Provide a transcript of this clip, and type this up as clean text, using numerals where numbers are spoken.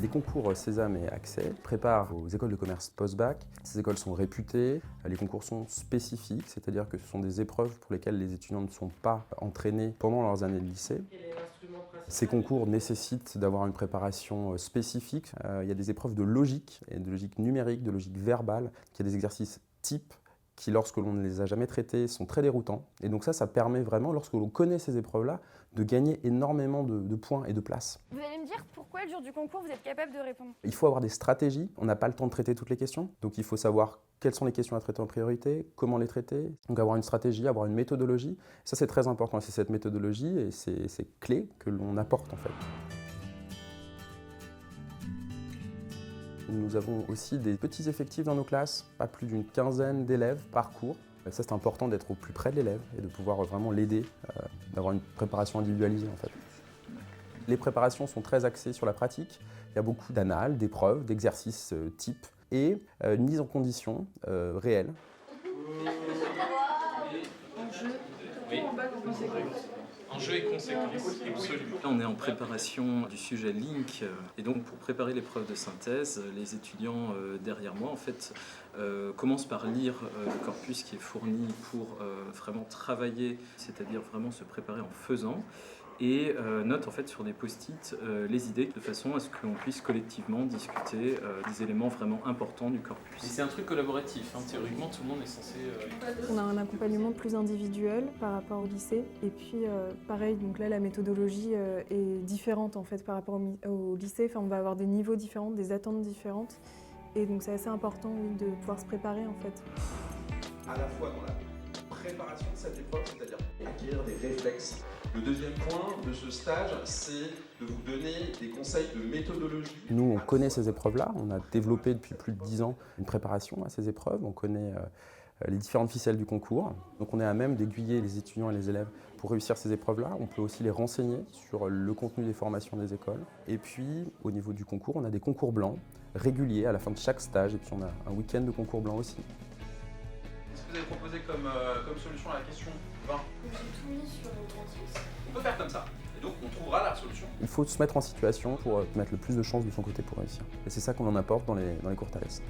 Les concours Sésame et Accès préparent aux écoles de commerce post-bac. Ces écoles sont réputées, les concours sont spécifiques, c'est-à-dire que ce sont des épreuves pour lesquelles les étudiants ne sont pas entraînés pendant leurs années de lycée. Ces concours nécessitent d'avoir une préparation spécifique. Il y a des épreuves de logique, et de logique numérique, de logique verbale, il y a des exercices types qui, lorsque l'on ne les a jamais traités, sont très déroutants. Et donc ça permet vraiment, lorsque l'on connaît ces épreuves-là, de gagner énormément de points et de places. Vous allez me dire pourquoi le jour du concours, vous êtes capable de répondre? Il faut avoir des stratégies, on n'a pas le temps de traiter toutes les questions, donc il faut savoir quelles sont les questions à traiter en priorité, comment les traiter, donc avoir une stratégie, avoir une méthodologie. Ça c'est très important, c'est cette méthodologie et ces clés que l'on apporte en fait. Nous avons aussi des petits effectifs dans nos classes, pas plus d'une quinzaine d'élèves par cours. Ça c'est important d'être au plus près de l'élève et de pouvoir vraiment l'aider, d'avoir une préparation individualisée en fait. Les préparations sont très axées sur la pratique. Il y a beaucoup d'annales, d'épreuves, d'exercices types et une mise en condition réelle. Enjeu et conséquences, absolument. Là, on est en préparation du sujet Link et donc pour préparer l'épreuve de synthèse, les étudiants derrière moi en fait commencent par lire le corpus qui est fourni pour vraiment travailler, c'est-à-dire vraiment se préparer en faisant. Et note en fait sur des post-it les idées de façon à ce qu'on puisse collectivement discuter des éléments vraiment importants du corpus. Et c'est un truc collaboratif, hein. Théoriquement tout le monde est censé... On a un accompagnement plus individuel par rapport au lycée et puis pareil, donc là la méthodologie est différente en fait par rapport au lycée, enfin, on va avoir des niveaux différents, des attentes différentes et donc c'est assez important oui, de pouvoir se préparer en fait. À la fois dans la préparation de cette épreuve, c'est-à-dire acquérir des réflexes. Le deuxième point de ce stage, c'est de vous donner des conseils de méthodologie. Nous, on connaît ces épreuves-là, on a développé depuis plus de 10 ans une préparation à ces épreuves, on connaît les différentes ficelles du concours. Donc on est à même d'aiguiller les étudiants et les élèves pour réussir ces épreuves-là. On peut aussi les renseigner sur le contenu des formations des écoles. Et puis, au niveau du concours, on a des concours blancs réguliers à la fin de chaque stage. Et puis on a un week-end de concours blanc aussi. Qu'est-ce que vous avez proposé comme solution à la question 20? J'ai tout mis sur le 36. On peut faire comme ça. Et donc on trouvera la solution. Il faut se mettre en situation pour mettre le plus de chances de son côté pour réussir. Et c'est ça qu'on en apporte dans les cours Thalès.